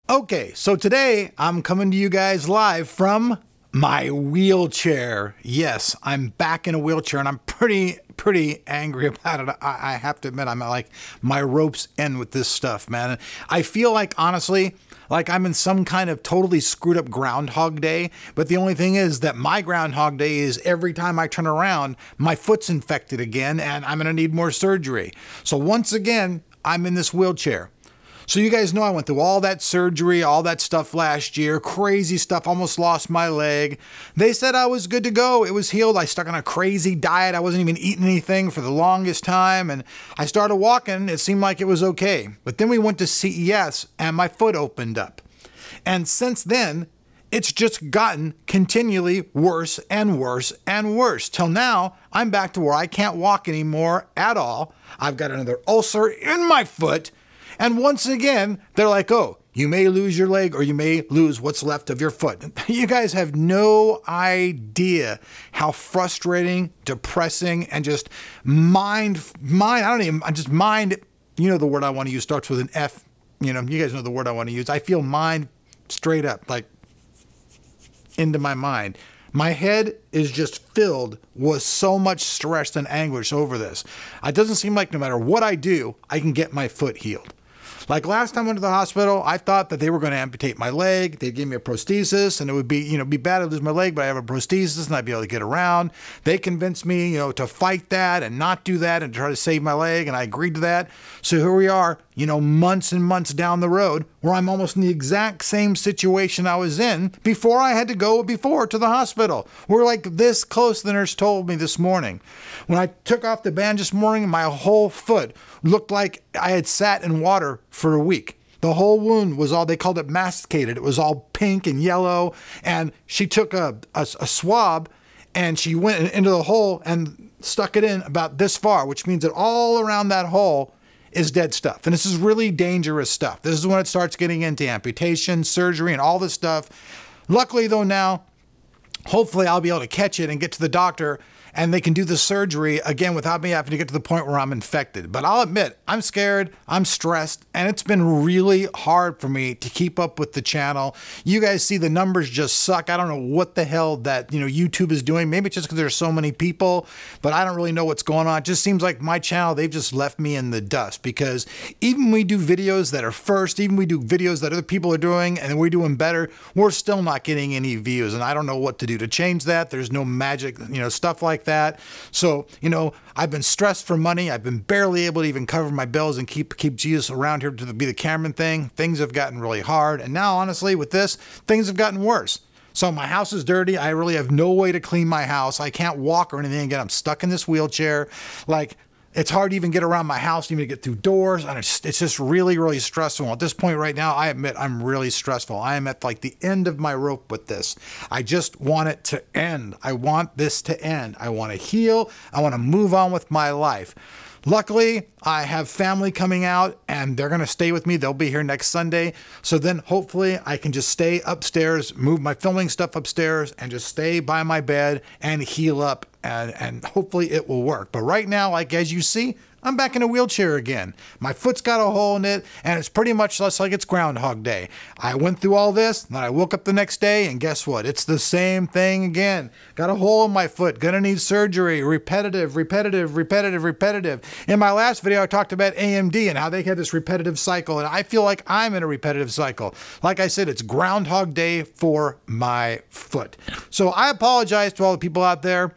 Okay, so today I'm coming to you guys live from my wheelchair. Yes, I'm back in a wheelchair and I'm pretty angry about it. I have to admit, I'm at like my rope's end with this stuff, man. I feel like, honestly, like I'm in some kind of totally screwed up Groundhog Day. But the only thing is that my Groundhog Day is every time I turn around, my foot's infected again and I'm going to need more surgery. So once again, I'm in this wheelchair. So you guys know I went through all that surgery, all that stuff last year, crazy stuff, almost lost my leg. They said I was good to go. It was healed. I stuck on a crazy diet. I wasn't even eating anything for the longest time. And I started walking. It seemed like it was okay. But then we went to CES and my foot opened up. And since then, it's just gotten continually worse and worse and worse. Till now, I'm back to where I can't walk anymore at all. I've got another ulcer in my foot. And once again, they're like, oh, you may lose your leg or you may lose what's left of your foot. You guys have no idea how frustrating, depressing, and just mind, you know the word I want to use starts with an F. You know, you guys know the word I want to use. I feel mind straight up, like into my mind. My head is just filled with so much stress and anguish over this. It doesn't seem like no matter what I do, I can get my foot healed. Like last time I went to the hospital, I thought that they were going to amputate my leg. They'd give me a prosthesis and it would be, be bad to lose my leg, but I have a prosthesis and I'd be able to get around. They convinced me, to fight that and not do that and try to save my leg. And I agreed to that. So here we are, months and months down the road where I'm almost in the exact same situation I was in before I had to go to the hospital. We're like this close, the nurse told me this morning. When I took off the band this morning, my whole foot looked like I had sat in water for a week. The whole wound was all, they called it masticated. It was all pink and yellow. And she took a swab and she went into the hole and stuck it in about this far, which means that all around that hole is dead stuff. And this is really dangerous stuff. This is when it starts getting into amputation, surgery, and all this stuff. Luckily though now, hopefully I'll be able to catch it and get to the doctor and they can do the surgery again without me having to get to the point where I'm infected. But I'll admit, I'm scared, I'm stressed, and it's been really hard for me to keep up with the channel. You guys see the numbers just suck. I don't know what the hell that, YouTube is doing. Maybe it's just because there's so many people, but I don't really know what's going on. It just seems like my channel, they've just left me in the dust because even when we do videos that are first, even we do videos that other people are doing and we're doing better, we're still not getting any views. And I don't know what to do to change that. There's no magic, stuff like that. So, I've been stressed for money. I've been barely able to even cover my bills and keep Jesus around here to be the cameraman thing. Things have gotten really hard. And now, honestly, with this, things have gotten worse. So my house is dirty. I really have no way to clean my house. I can't walk or anything again. I'm stuck in this wheelchair. Like, it's hard to even get around my house, even to get through doors. And it's just really, really stressful. At this point right now, I admit I'm really stressful. I am at like the end of my rope with this. I just want it to end. I want this to end. I want to heal. I want to move on with my life. Luckily, I have family coming out and they're going to stay with me. They'll be here next Sunday. So then hopefully I can just stay upstairs, move my filming stuff upstairs and just stay by my bed and heal up and hopefully it will work. But right now, like as you see, I'm back in a wheelchair again. My foot's got a hole in it, and it's pretty much just like it's Groundhog Day. I went through all this, then I woke up the next day, and guess what? It's the same thing again. Got a hole in my foot, gonna need surgery, repetitive. In my last video, I talked about AMD and how they had this repetitive cycle, and I feel like I'm in a repetitive cycle. Like I said, it's Groundhog Day for my foot. So I apologize to all the people out there.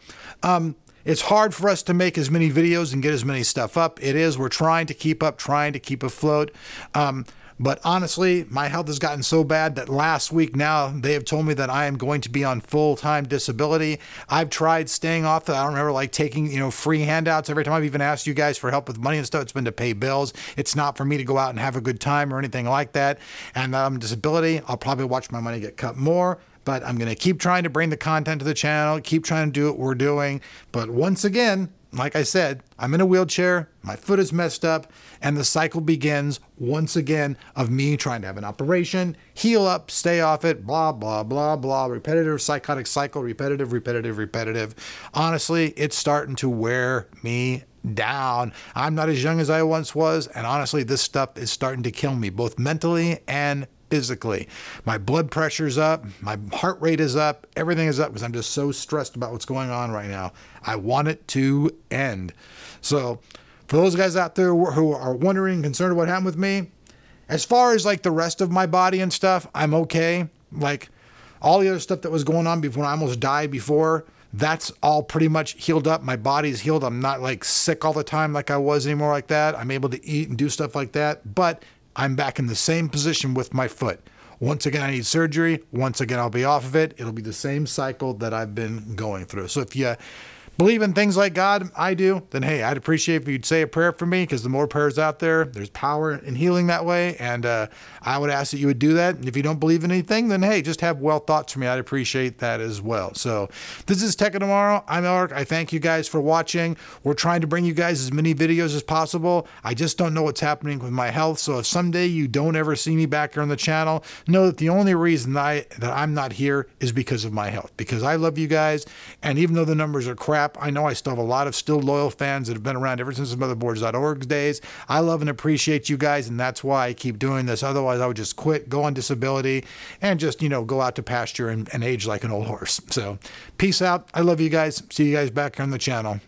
It's hard for us to make as many videos and get as many stuff up. It is. We're trying to keep up, trying to keep afloat. But honestly, my health has gotten so bad that last week now they have told me that I am going to be on full-time disability. I've tried staying off that. I don't remember like taking, free handouts every time I've even asked you guys for help with money and stuff. It's been to pay bills. It's not for me to go out and have a good time or anything like that. And disability, I'll probably watch my money get cut more. But I'm going to keep trying to bring the content to the channel, keep trying to do what we're doing. But once again, like I said, I'm in a wheelchair, my foot is messed up, and the cycle begins once again of me trying to have an operation, heal up, stay off it, blah, blah, blah, blah, repetitive psychotic cycle, repetitive. Honestly, it's starting to wear me down. I'm not as young as I once was, and honestly, this stuff is starting to kill me, both mentally and physically. My blood pressure's up, my heart rate is up, everything is up because I'm just so stressed about what's going on right now. I want it to end. So for those guys out there who are wondering, concerned what happened with me, as far as like the rest of my body and stuff, I'm okay. Like all the other stuff that was going on before I almost died before, that's all pretty much healed up. My body's healed. I'm not like sick all the time like I was anymore like that. I'm able to eat and do stuff like that, but I'm back in the same position with my foot. Once again, I need surgery. Once again, I'll be off of it. It'll be the same cycle that I've been going through. So if you believe in things like God, I do, then hey, I'd appreciate if you'd say a prayer for me, because the more prayers out there, there's power in healing that way. And I would ask that you would do that. And if you don't believe in anything, then hey, just have well thoughts for me. I'd appreciate that as well. So this is Tech of Tomorrow. I'm Eric. I thank you guys for watching. We're trying to bring you guys as many videos as possible. I just don't know what's happening with my health. So if someday you don't ever see me back here on the channel, know that the only reason that I'm not here is because of my health, because I love you guys. And even though the numbers are crap, I know I still have a lot of still loyal fans that have been around ever since motherboards.org's days. I love and appreciate you guys, and that's why I keep doing this. Otherwise, I would just quit, go on disability, and just, you know, go out to pasture and age like an old horse. So, peace out. I love you guys. See you guys back on the channel.